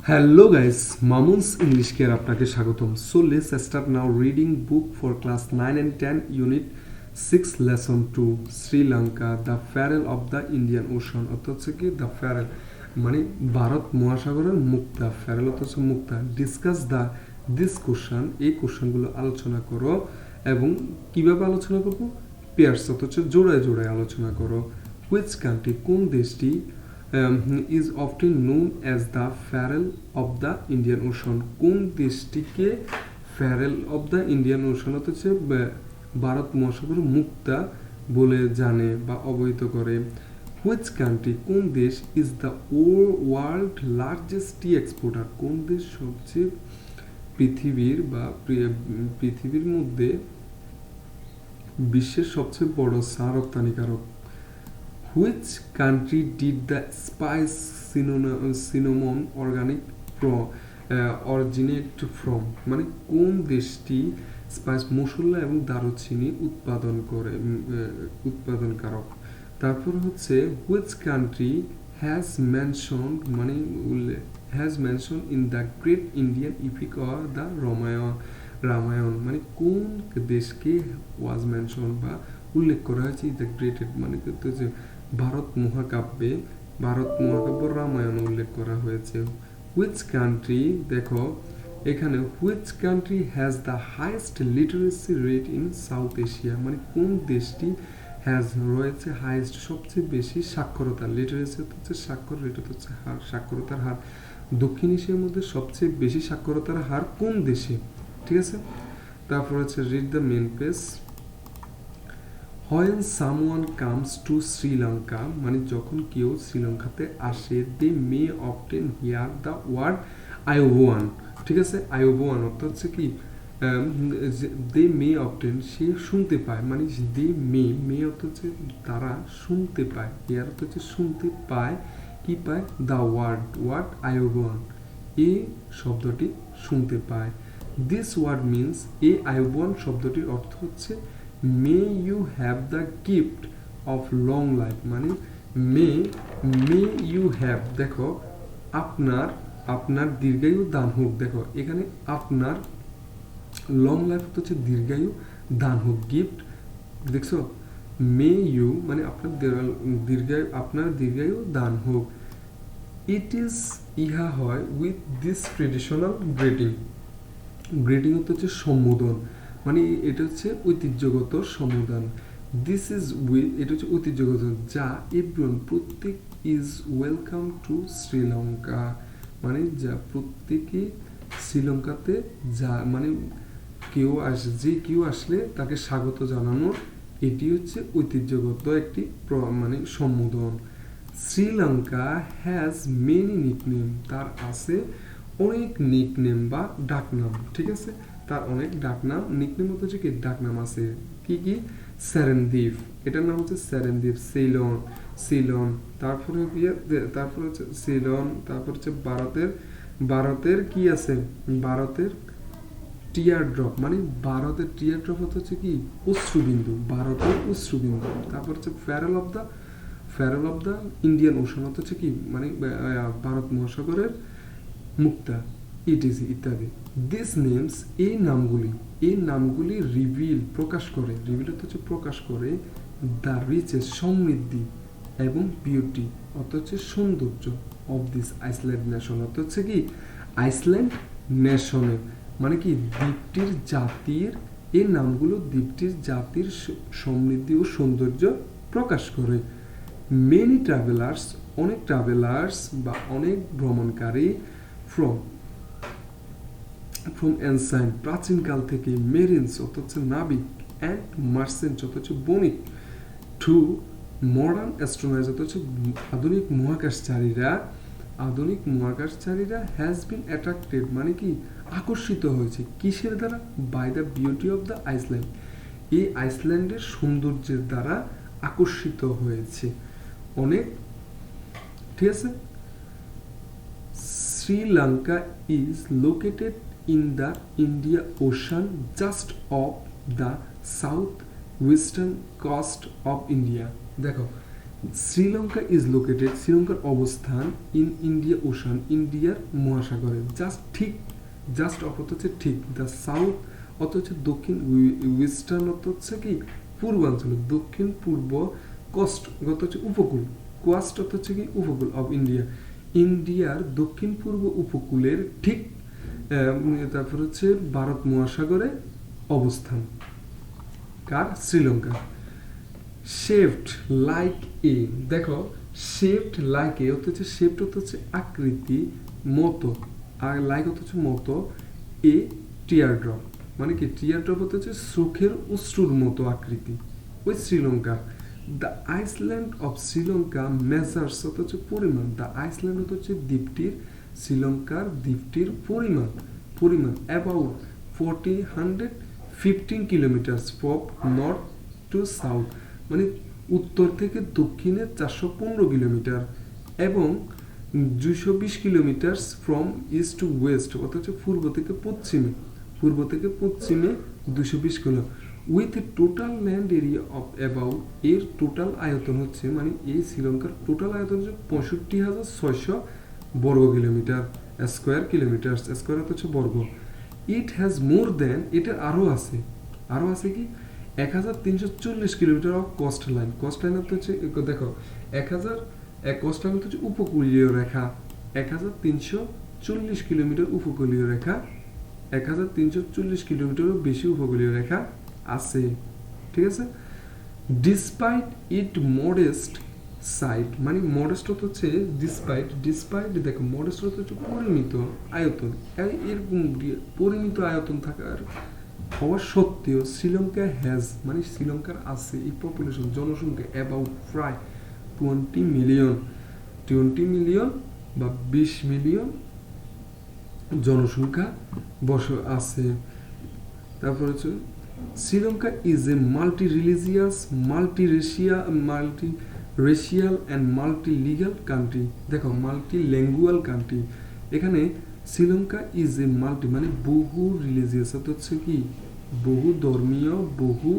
Hello guys, Mamun's English Care আপনাকে স্বাগতম. So let's start now reading book for class 9 and 10 unit 6 lesson 2 Sri Lanka the peril of the Indian Ocean অর্থাৎ হচ্ছে কি the peril মানে ভারত মহাসাগরের মুক্তা peril অর্থাৎ হচ্ছে মুক্তা discuss the this question এই কোশ্চেনগুলো আলোচনা করো এবং কিভাবে আলোচনা করব পেয়ার্স অর্থাৎ হচ্ছে জোড়ায় জোড়ায় আলোচনা করো which country কোন দেশটি is often known as the peril of the Indian Ocean কোন দেশটিকে peril of the Indian Ocean হচ্ছে ভারত মহাসাগর মুক্তা বলে জানে বা অবহিত করে which country কোন দেশ is the world largest tea exporter কোন দেশ সবচেয়ে পৃথিবীর মধ্যে বিশ্বের সবচেয়ে বড় চা রপ্তানিকারক Which country did the spice cinnamon organic originate from? মানে কোন দেশটি স্পাইস মশলা এবং দারুচিনি উৎপাদনকারক তারপর হচ্ছে which country has mentioned in the great Indian epic or the Ramayana মানে কোন দেশকে was mentioned বা উল্লেখ করা হয়েছে the great মানে হচ্ছে ভারত মহাকাব্যে রামায়ণ উল্লেখ করা হয়েছে which country দেখো এখানে which country has the highest literacy rate in South Asia মানে কোন দেশটি has রয়েছে highest সবচেয়ে বেশি সাক্ষরতা লিটারেসি হচ্ছে স্বাক্ষর রেট হচ্ছে হার সাক্ষরতার হার দক্ষিণ এশিয়ার মধ্যে সবচেয়ে বেশি সাক্ষরতার হার কোন দেশে ঠিক আছে তারপর হচ্ছে read the main page When someone comes to Sri Lanka মানে যখন কেউ শ্রীলঙ্কাতে আসে they may often hear the word আয়ুবওয়ান ঠিক আছে আয়ুবওয়ান অর্থাৎ হচ্ছে কি they may often সে শুনতে পায় মানে they may অর্থ হচ্ছে তারা শুনতে পায় hear অর্থ হচ্ছে শুনতে পায় কি পায় the word আয়ুবওয়ান এই শব্দটি শুনতে পায় this word means এই আয়ুবওয়ান শব্দটির অর্থ হচ্ছে may you have the gift of long life মানে may you have দেখো আপনার দীর্ঘায়ু দান হোক দেখো এখানে আপনার লং লাইফ হচ্ছে দীর্ঘায়ু দান হোক গিফট দেখছো may you মানে আপনার দীর্ঘায়ু দান হোক it is ইহা হয় with this traditional greeting হচ্ছে সম্বোধন মানে এটা হচ্ছে ঐতিহ্যগত সম্বোধন দিস ইজ উইথ এটা হচ্ছে ঐতিহ্যগত যা এভরিওয়ান প্রত্যেক ইজ ওয়েলকাম টু শ্রীলঙ্কা মানে যা প্রত্যেকে শ্রীলঙ্কাতে যা মানে কেউ আসলে তাকে স্বাগত জানানোর এটি হচ্ছে ঐতিহ্যগত একটি মানে সম্বোধন শ্রীলঙ্কা হ্যাজ মেনি নিকনেম তার আছে অনেক নিকনেম বা ডাকনাম ঠিক আছে তার অনেক ডাকনাম নিকনেম হচ্ছে কি ডাকনাম আছে কি সেরেনদ্বীপ এটার নাম হচ্ছে সেরেনদ্বীপ সিলন তারপরে হচ্ছে সিলন তারপর হচ্ছে ভারতের কি আছে ভারতের টিয়ার ড্রপ মানে ভারতের টিয়ার ড্রপ হচ্ছে কি অশ্রুবিন্দু ভারতের অশ্রুবিন্দু তারপর হচ্ছে pearl of the Indian ocean হচ্ছে কি মানে ভারত মহাসাগরের মুক্তা ইটিসি ইত্যাদি দিস নেমস এই নামগুলি প্রকাশ করে দ্য রিচেস সমৃদ্ধি এবং বিউটি অর্থাৎ হচ্ছে সৌন্দর্য অফ দিস আইসল্যান্ড নেশন অর্থাৎ হচ্ছে কি আইসল্যান্ড নেশনের মানে কি দ্বীপটির জাতির এই নামগুলো দ্বীপটির জাতির সমৃদ্ধি ও সৌন্দর্য প্রকাশ করে মেনি অনেক ট্রাভেলার্স বা অনেক ভ্রমণকারী ফ্রম অ্যানসাইন্ট প্রাচীনকাল থেকে মেরিনস অর্থাৎ হচ্ছে নাবিক অ্যান্ড মার্চেন্ট অর্থাৎ হচ্ছে বণিক টু মডার্ন অ্যাস্ট্রোনমার্স অর্থাৎ হচ্ছে আধুনিক মহাকাশচারীরা হ্যাজ বিন অ্যাট্রাক্টেড মানে কি আকর্ষিত হয়েছে কিসের দ্বারা by the beauty of the island এই আইসল্যান্ডের সৌন্দর্যের দ্বারা আকর্ষিত হয়েছে অনেক ঠিক আছে Sri Lanka is located in the Indian Ocean just off the southwestern coast of India দেখো শ্রীলঙ্কা ইজ লোকেটেড, শ্রীলঙ্কার অবস্থান ইন ইন্ডিয়া ওশান, ইন্ডিয়ার মহাসাগরে, জাস্ট অর্থ হচ্ছে ঠিক, দ্য সাউথ অর্থ হচ্ছে দক্ষিণ, ওয়েস্টার্ন অর্থ হচ্ছে কি পূর্বাঞ্চল, দক্ষিণ পূর্ব, কস্ট অর্থ হচ্ছে উপকূল, কোয়াস্ট অর্থ হচ্ছে কি উপকূল অফ ইন্ডিয়া, ইন্ডিয়ার দক্ষিণ পূর্ব উপকূলের ঠিক তারপর হচ্ছে ভারত মহাসাগরে অবস্থান কার, শ্রীলঙ্কা। শেপড লাইক এ, দেখো শেপড লাইক এ অর্থ হচ্ছে শেপড অর্থ হচ্ছে আকৃতি মতো, আর লাইক অর্থ হচ্ছে মতো, এ টিয়ার ড্রপ মানে কি টিয়ার ড্রপ অর্থ হচ্ছে চোখের অশ্রুর মতো আকৃতি ওই Sri Lanka. The Iceland of Sri Lanka measures অর্থ হচ্ছে পরিমাণ, দ্য আইসল্যান্ড অর্থ হচ্ছে দ্বীপটির, শ্রীলঙ্কার দ্বীপটির পরিমাণ about 115 kilometres from north two south, মানে উত্তর থেকে দক্ষিণে 415 কিলোমিটার, এবং 220 kilometre from east two West অর্থাৎ হচ্ছে পূর্ব থেকে পশ্চিমে 220 kilo, with a total land area of about, এর টোটাল আয়তন হচ্ছে মানে এই শ্রীলঙ্কার টোটাল আয়তন হচ্ছে 65,600 বর্গ কিলোমিটার, স্কোয়ার হচ্ছে বর্গ। ইট হ্যাজ মোর দ্যান, এটার আরও আছে কি 1340 কিলোমিটার অফ কোস্ট লাইন হচ্ছে দেখো 1000 কোস্ট লাইন হচ্ছে উপকূলীয় রেখা, 1340 কিলোমিটার উপকূলীয় রেখা, 1340 কিলোমিটারও বেশি উপকূলীয় রেখা আছে, ঠিক আছে। ডিসপাইট ইট মডেস্ট সাইট, মানে মডেস্ট হচ্ছে ডিসপাইট দেখো মডেস্ট হচ্ছে পরিমিত আয়তন, এরকম পরিমিত আয়তন থাকার হওয়া সত্ত্বেও শ্রীলঙ্কা হ্যাজ, মানে শ্রীলঙ্কার আছে এই পপুলেশন জনসংখ্যা অ্যাবাউট প্রায় 20 মিলিয়ন বা 20 মিলিয়ন জনসংখ্যা আছে। তারপর হচ্ছে Sri Lanka is a multi religious, multi racial and multi legal country, দেখো মাল্টি ল্যাঙ্গুয়াল কান্ট্রি, এখানে শ্রীলঙ্কা ইজ এ মাল্টি মানে বহু রিলিজিয়াস অর্থাৎ হচ্ছে কি বহু ধর্মীয়, বহু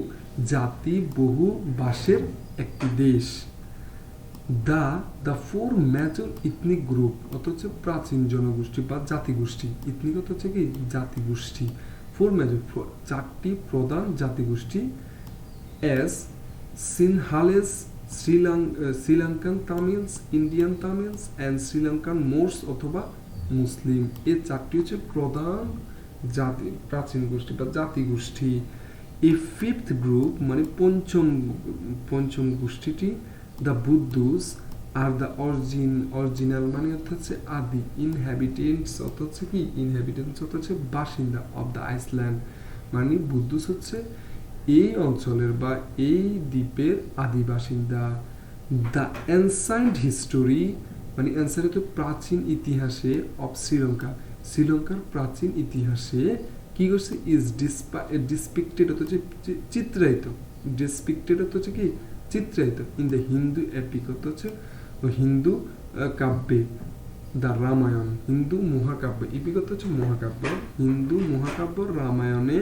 জাতি, বহু ভাষের একটি দেশ। The four major ethnic group অর্থাৎ হচ্ছে প্রাচীন জনগোষ্ঠী বা জাতিগোষ্ঠী, ইথনিক অর্থ হচ্ছে কি জাতিগোষ্ঠী, ফোর মেজর চারটি প্রধান জাতিগোষ্ঠী, as Sinhalese, Sri Lankan Tamils, Indian Tamils and Sri Lankan Moors অথবা মুসলিম, এই চারটি হচ্ছে প্রধান জাতি প্রাচীন গোষ্ঠী বা জাতিগোষ্ঠী। এ ফিফথ গ্রুপ মানে পঞ্চম গোষ্ঠীটি, দ্য বুদ্ধুস আর দ্য অরিজিনাল মানে হচ্ছে আদি, ইনহ্যাবিটেন্টস অর্থ হচ্ছে কি ইনহ্যাবিটেন্টস অর্থ হচ্ছে বাসিন্দা অফ দ্য আইসল্যান্ড, মানে বুদ্ধুস হচ্ছে এই অঞ্চলের বা এই দ্বীপের আদি বাসিন্দা। দ্য অ্যানসাইন্ট হিস্টোরি মানে অ্যান্সার হচ্ছে প্রাচীন ইতিহাসে অফ শ্রীলঙ্কার প্রাচীন ইতিহাসে কি করছে ইজ ডিসপিক্টেড অর্থ হচ্ছে চিত্রায়িত, কি চিত্রায়িত ইন দ্য হিন্দু এপিক অর্থ হচ্ছে হিন্দু কাব্যে, দ্য রামায়ণ হিন্দু মহাকাব্য, এপিক অর্থ হচ্ছে মহাকাব্য, হিন্দু মহাকাব্য রামায়ণে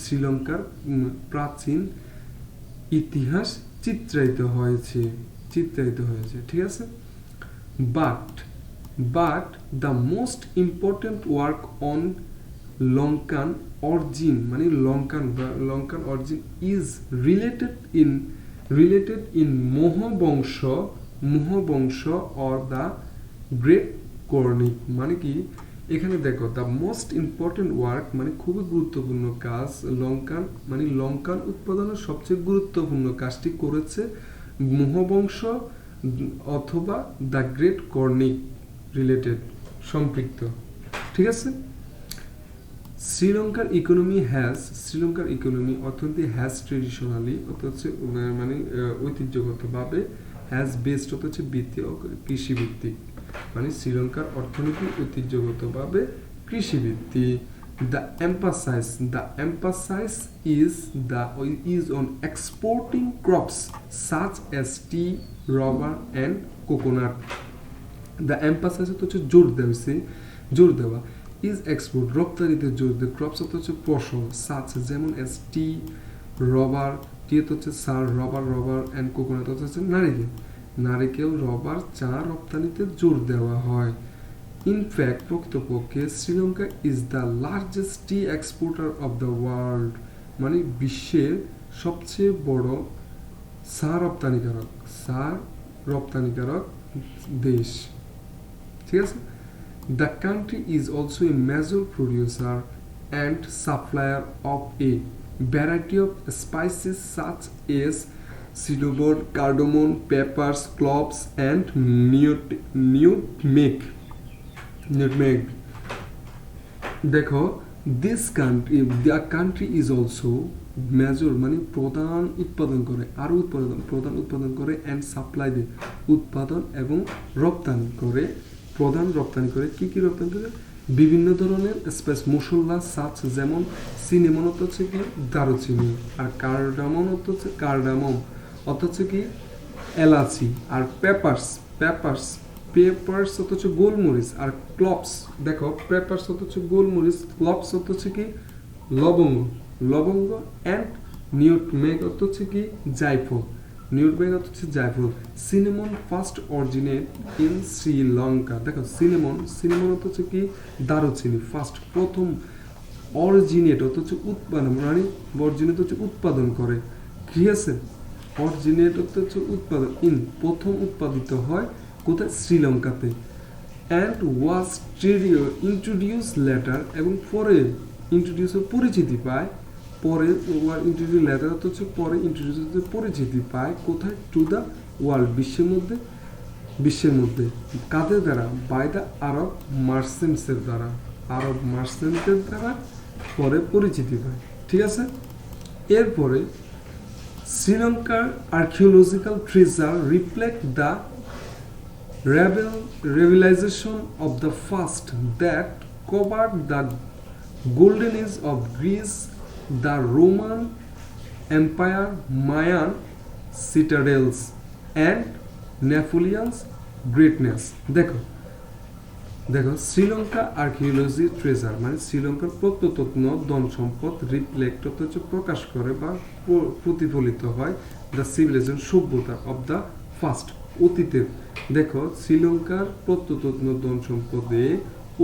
শ্রীলঙ্কার প্রাচীন ইতিহাস চিত্রায়িত হয়েছে, ঠিক আছে। But the most important work on Lankan origin মানে Lankan origin is related in Mahavamsa or the great chronicle, মানে কি এখানে দেখো দ্য মোস্ট ইম্পর্টেন্ট ওয়ার্ক মানে খুবই গুরুত্বপূর্ণ কাজ, লঙ্কান উৎপাদনের সবচেয়ে গুরুত্বপূর্ণ কাজটি করেছে মোহবংশ অথবা দ্য গ্রেট কর্নিক রিলেটেড সম্পৃক্ত, ঠিক আছে। শ্রীলঙ্কার ইকোনমি অর্থনীতি হ্যাজ ট্রেডিশনালি অর্থ হচ্ছে মানে ঐতিহ্যগতভাবে, হ্যাজ বেসড অর্থ হচ্ছে ভিত্তি কৃষিভিত্তিক, মানে শ্রীলঙ্কার অর্থনীতি ঐতিহ্যগতভাবে কৃষিভিত্তিক। The emphasise is on exporting crops such as tea, rubber and coconut. The emphasise হচ্ছে জোর দেওয়া ইজ এক্সপোর্ট রপ্তানিতে জোর দেয়, ক্রপস হচ্ছে ফসল, সাচ যেমন এস টি, রবার, টি হচ্ছে সার, রবার অ্যান্ড কোকোনাট হচ্ছে নারিকেল, নারিকেল, রবার, চা রপ্তানিতে জোর দেওয়া হয়। ইনফ্যাক্ট প্রকৃতপক্ষে Sri Lanka is the largest T exporter of the world, মানে বিশ্বের সবচেয়ে বড় চা রপ্তানিকারক দেশ। ঠিক আছে। The country is also a major producer and supplier of a variety of spices such as cinnamon, cardamom, peppers, cloves, and nutmeg. দেখো this country the country is also major, মানে প্রধান উৎপাদন করে, আরও প্রধান উৎপাদন করে অ্যান্ড সাপ্লাই দেয়, উৎপাদন এবং রপ্তানি করে, প্রধান রপ্তানি করে। কী কী রপ্তানি করে? বিভিন্ন ধরনের স্পাইস, মশলা, সাচ, যেমন সিনেমন অর্থ হচ্ছে কি দারুচিনি, আর কার্ডামন অর্থ হচ্ছে কার্ডামম অর্থ হচ্ছে কি এলাচি, আর পেপার্স অর্থ হচ্ছে গোলমরিচ, আর ক্লভস, দেখো পেপার্স অর্থ হচ্ছে গোলমরিচ, ক্লভস অর্থ হচ্ছে কি লবঙ্গ অ্যান্ড নিউটমেগ অর্থ হচ্ছে কি জায়ফল। Cinnamon first originate in Sri Lanka. দেখো সিনেমন অর্থ হচ্ছে কি দারুচিনি, ফার্স্ট প্রথম, অরিজিনেট অর্থ হচ্ছে উৎপাদন, মানে অরিজিনেট হচ্ছে উৎপাদন করে, ঠিক আছে। অরিজিনেট অর্থ হচ্ছে উৎপাদন, প্রথম উৎপাদিত হয় কোথায়? শ্রীলঙ্কাতে। অ্যান্ড ওয়াজ ইন্ট্রোডিউস লেটার, এবং পরে ইন্ট্রোডিউসের পরিচিতি পায়, পরে ইন্ট্রোডিউস লেটার হচ্ছে পরে ইন্ট্রোডিউসের পরিচিতি পায় কোথায়? টু দ্য ওয়ার্ল্ড, বিশ্বের মধ্যে কাদের দ্বারা? বাই দ্য আরব মার্চেন্টসের দ্বারা পরে পরিচিতি পায়, ঠিক আছে। এরপরে শ্রীলঙ্কার archaeological treasure reflect the revelation of the past that covered the golden age of Greece, the Roman Empire, Mayan citadels, and Napoleon's greatness. দেখো শ্রীলঙ্কা আর্কিওলজি ট্রেজার, মানে শ্রীলঙ্কার প্রত্নতত্ত্ব ধন সম্পদ রিফ্লেক্ট হচ্ছে প্রকাশ করে বা প্রতিফলিত হয় দ্য সিভিলাইজেশন, সভ্যতা অফ দ্য ফার্স্ট, অতীতের। দেখো শ্রীলঙ্কার প্রত্নতত্ত্ব ধন সম্পদে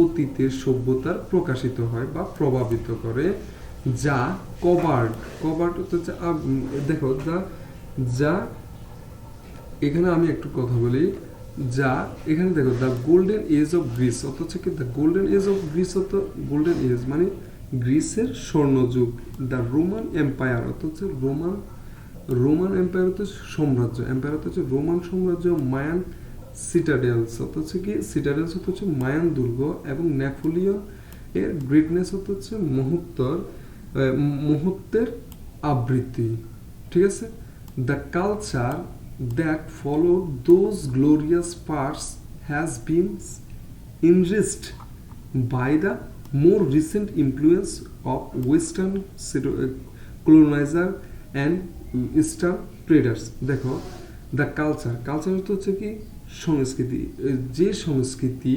অতীতের সভ্যতার প্রকাশিত হয় বা প্রভাবিত করে, যা কভার্ড হচ্ছে দেখো যা এখানে আমি একটু কথা বলি, যা এখানে দেখো the golden age of Greece অর্থ হচ্ছে কি the golden age of Greece golden age মানে গ্রিসের স্বর্ণযুগ, দ্য রোমান এম্পায়ার অর্থ হচ্ছে রোমান এম্পায়ার হচ্ছে সাম্রাজ্য, রোমান সাম্রাজ্য, মায়ান সিটাডেলস অর্থ হচ্ছে কি মায়ান দুর্গ, এবং নেপোলিয়ন এর গ্রেটনেস অর্থ হচ্ছে মুহূর্তের আবৃত্তি, ঠিক আছে। The culture that followed those glorious parts has been enriched by the more recent influence of Western colonizer and Eastern traders. দেখো দ্য কালচার হচ্ছে কি সংস্কৃতি, যে সংস্কৃতি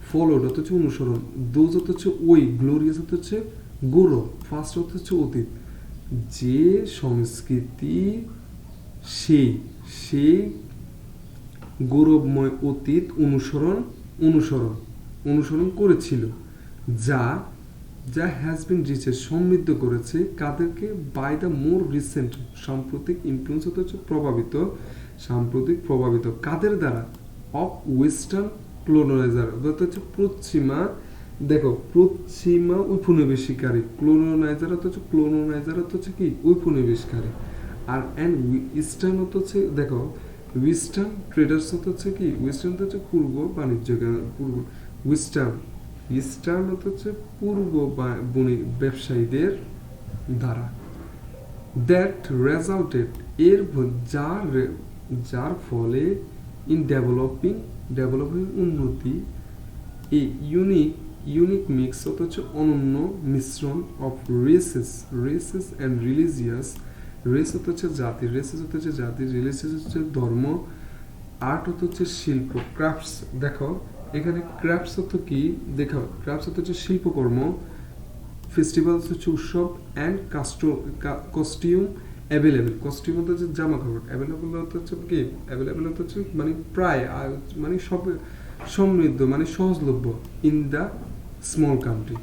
ফলোড অর্থ হচ্ছে অনুসরণ, দোজ অর্থ হচ্ছে ওই, গ্লোরিয়াস অর্থ হচ্ছে গৌরব, ফার্স্ট অর্থ হচ্ছে অতীত, যে সংস্কৃতি সেই গৌরবময় অতীত অনুসরণ করেছিল, যা হ্যাজ বিন রিচেস সমৃদ্ধ করেছে কাদেরকে? বাই দ্য মোর রিসেন্ট, সাম্প্রতিক ইনফ্লুয়েন্স হচ্ছে প্রভাবিত কাদের দ্বারা? অফ ওয়েস্টার্ন ক্লোনাইজার হচ্ছে পশ্চিমা ঔপনিবেশিকারী, ক্লোনাইজার হচ্ছে কি ঔপনিবেশকারী, আর ইস্টার্ন হচ্ছে দেখো ওয়েস্টার্ন ট্রেডার্স হচ্ছে কি ওয়েস্টার্ন হচ্ছে পূর্ব বাণিজ্য, ইস্টার্ন হচ্ছে পূর্ব ব্যবসায়ীদের দ্বারা। দ্যাট রেজাল্টেড যার ফলে ইন ডেভেলপিং উন্নতি, এই ইউনিক মিক্স হচ্ছে অনন্য মিশ্রণ of races and religious, race হচ্ছে জাতি, রিলিজিয়াস হচ্ছে ধর্ম, আর্ট হচ্ছে শিল্প, ক্রাফটস। দেখো এখানে ক্রাফটস কি দেখো, ক্রাফটস হচ্ছে শিল্পকর্ম, ফেস্টিভ্যালস হচ্ছে উৎসব, অ্যান্ড কস্টিউম অ্যাভেলেবেল, কস্টিউম হতে হচ্ছে জামা কাপড়, অ্যাভেলেবেল হতে হচ্ছে কি, অ্যাভেলেবেল হতে হচ্ছে মানে প্রায় মানে সব সমৃদ্ধ মানে সহজলভ্য ইন দ্য স্মল কান্ট্রি।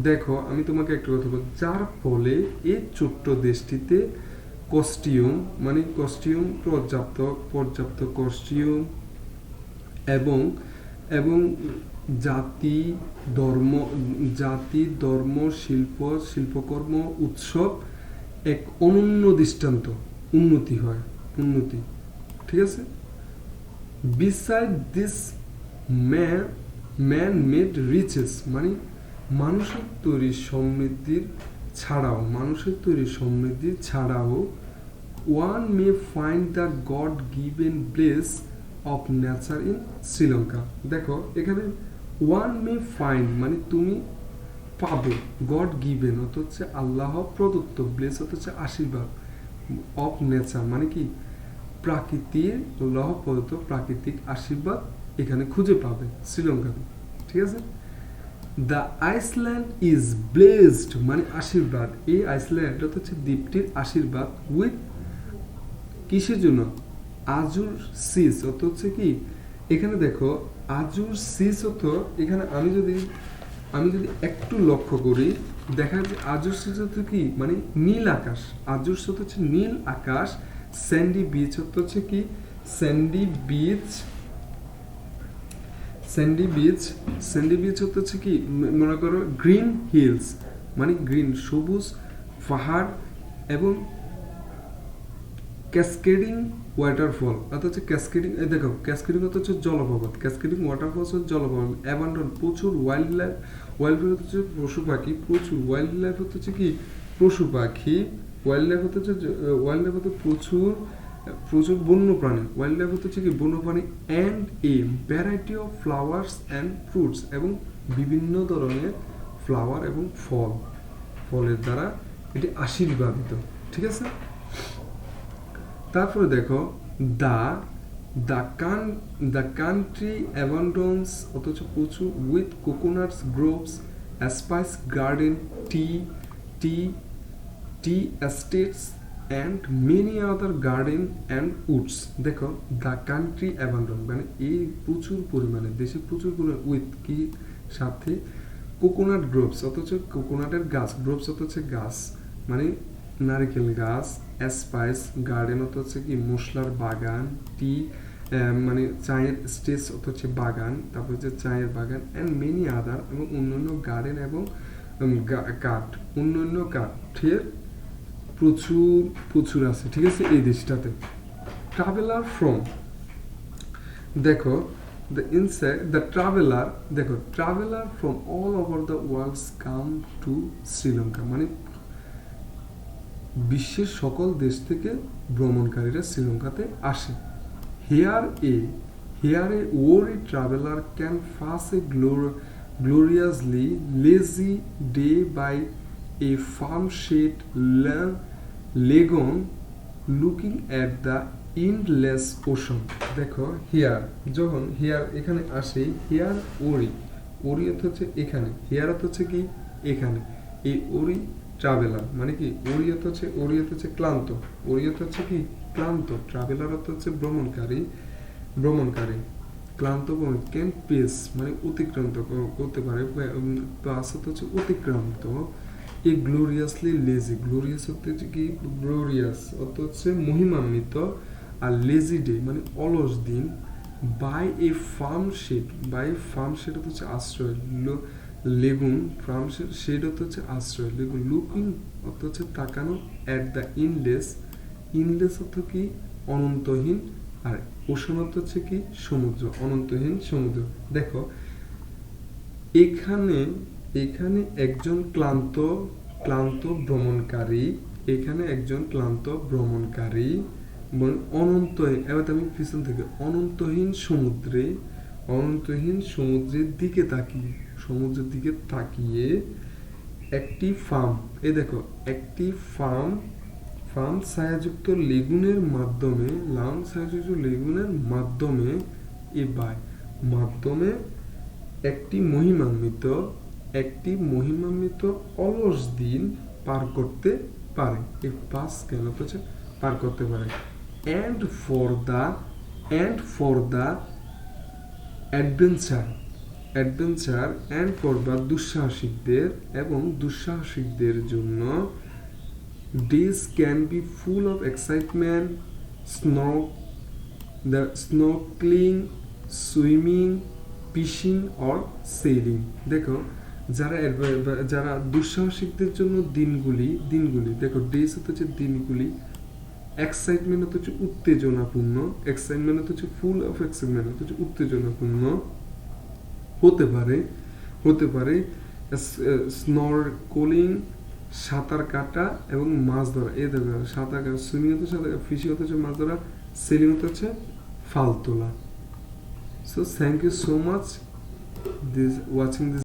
দেখো আমি তোমাকে একটা কথা বল, যার ফলে এই ছোট্ট দেশটিতে কস্টিউম মানে কস্টিউম পর্যাপ্ত পর্যাপ্ত কস্টিউম এবং এবং জাতি ধর্ম জাতি ধর্ম শিল্পকর্ম উৎসব এক অনন্য দৃষ্টান্ত উন্নতি হয়, উন্নতি, ঠিক আছে। Beside this man made reaches মানে মানুষের তৈরি সমৃদ্ধির ছাড়াও one May find the god given bless of nature in Sri Lanka. দেখো এখানে ওয়ান মে ফাইন্ড মানে তুমি পাবে, গড গিভেন অত হচ্ছে আল্লাহ প্রদত্ত, ব্লেস অত হচ্ছে আশীর্বাদ, অফ নেচার মানে কি প্রাকৃতির, আল্লাহ প্রদত্ত প্রাকৃতিক আশীর্বাদ এখানে খুঁজে পাবে শ্রীলঙ্কাতে, ঠিক আছে। দ্য আইসল্যান্ড ইজ ব্লেসড মানে আশীর্বাদ, এই আইসল্যান্ড হচ্ছে দ্বীপটির আশীর্বাদ উইথ কিসের জন্য, আজুর সিস অত হচ্ছে কি, এখানে দেখো আজুর সিস হতো, এখানে আমি যদি একটু লক্ষ্য করি দেখা যায় আজুর সিস হতো কি মানে নীল আকাশ, আজুর সিস হচ্ছে নীল আকাশ, স্যান্ডি বিচ হচ্ছে কি, স্যান্ডি বিচ হচ্ছে কি মনে করো গ্রিন হিলস মানে গ্রিন সবুজ পাহাড় এবং ক্যাসকেডিং ওয়াটারফল অর্থাৎ হচ্ছে ক্যাসকেডিং, দেখো ক্যাসকেডিং হচ্ছে জলপ্রপাত, ক্যাসকেডিং ওয়াটারফলস হচ্ছে জলপ্রপাত, অ্যাবান্ডন প্রচুর ওয়াইল্ড লাইফ হচ্ছে পশু পাখি, প্রচুর ওয়াইল্ড লাইফ হচ্ছে কি পশু পাখি, ওয়াইল্ড লাইফ হচ্ছে প্রচুর বন্য প্রাণী, ওয়াইল্ড লাইফ হচ্ছে কি বন্য প্রাণী, and a variety of flowers and fruits এবং বিভিন্ন ধরনের ফ্লাওয়ার এবং ফলের দ্বারা এটি আশীর্বাদিত, ঠিক আছে। তারপরে দেখো দ্য কান্ট্রি অ্যাবান্ডন্স অথচ প্রচুর with কোকোনাটস groves, spice garden, T estates and many other garden and Woods. দেখো দ্য কান্ট্রি অ্যাবান্ডন মানে এই প্রচুর পরিমাণে দেশে প্রচুর পরিমাণে উইথ কি সাথে কোকোনাট গ্রোভস অথচ কোকোনাটের গাছ, গ্রোভস হচ্ছে গাছ মানে নারিকেল গাছ, স্পাইস গার্ডেন হচ্ছে কি মশলার বাগান, টি মানে চায়ের স্টেজ হচ্ছে বাগান, তারপর হচ্ছে চায়ের বাগান, অ্যান্ড মেনি আদার এবং অন্যান্য গার্ডেন এবং অন্যান্য কাঠের প্রচুর আছে, ঠিক আছে এই দেশটাতে। ট্রাভেলার ফ্রম দেখো traveller from all over the world come to Sri Lanka মানে বিশ্বের সকল দেশ থেকে ভ্রমণকারীরা শ্রীলঙ্কাতে আসে। Hair A worry traveller can pass A gloriously lazy day by a farm shed lagoon looking at the endless ocean। দেখো হিয়ার যখন here এখানে আসে, হিয়ার ওরি হচ্ছে এখানে, হিয়ার হচ্ছে কি এখানে, এই ওরি ট্রাভেলার মানে কি ওরিয়ত হচ্ছে ক্লান্ত, ওরিয়ত হচ্ছে কি ক্লান্ত, ট্রাভেলার হচ্ছে ভ্রমণকারী ক্লান্ত ক্যান পেস মানে অতিক্রান্ত করতে পারে, পাস হচ্ছে অতিক্রান্ত, এ গ্লোরিয়াসলি লেজি, গ্লোরিয়াস হচ্ছে কি গ্লোরিয়াস হচ্ছে মহিমান্বিত, আর লেজি ডে মানে অলস দিন, বাই এ ফার্ম শেড হচ্ছে আশ্রয়, লেগুন ফার্ম শেড হচ্ছে আশ্রয়, লেগুন লুকিং হচ্ছে তাকানো, অ্যাট দ্য ইনলেস হচ্ছে কি অনন্তহীন, আর ওশান হচ্ছে কি সমুদ্র, অনন্তহীন সমুদ্র। দেখো এখানে একজন ক্লান্ত ভ্রমণকারী অনন্তহীন, এবার আমি পিছন থেকে অনন্তহীন সমুদ্রের দিকে তাকিয়ে একটি ফার্ম, দেখো একটি ফার্ম ছায়াযুক্ত লেগুনের মাধ্যমে একটি মহিমান্বিত অলস দিন পার করতে পারে। এই পাস কেন হচ্ছে পার করতে পারে। And for the adventure and for the দুঃসাহসিকদের এবং দুঃসাহসিকদের জন্য days can be full of excitement, snorkeling, swimming, fishing or sailing. দেখো যারা দুঃসাহসিকদের জন্য দিনগুলি দেখো ডেজ হচ্ছে দিনগুলি, এক্সাইটমেন্ট হচ্ছে উত্তেজনাপূর্ণ, এক্সাইটমেন্ট হচ্ছে ফুল অফ এক্সাইটমেন্ট হচ্ছে উত্তেজনাপূর্ণ হতে পারে স্নরকলিং সাঁতার কাটা এবং মাছ ধরা। এই দেখো সাঁতার কাটা, সুইমিং হতে সাঁতার কাটা, ফিশিং হতে হচ্ছে মাছ ধরা, সেলিং হতে হচ্ছে ফাল তোলা। So thank you so much this watching this